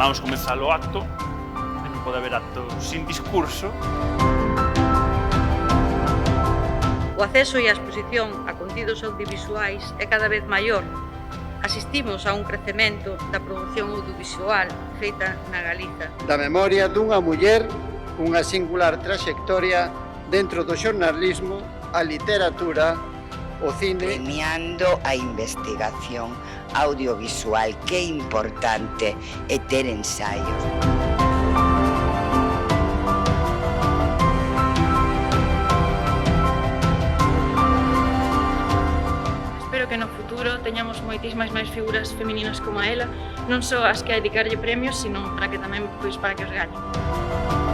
Vamos comenzar o acto. Aquí pode haber acto sin discurso. O acceso e a exposición a contidos audiovisuais é cada vez maior. Asistimos a un crecemento da produción audiovisual feita na Galiza. Da memoria dunha muller, unha singular traxectoria dentro do xornalismo, a literatura, o cine. Premiando a investigación audiovisual, que é importante é ter ensaios. Espero que no futuro teñamos moitísimas máis figuras femininas como a ela, non só as que a dedicarlle premios, sino para que tamén para que os gañen.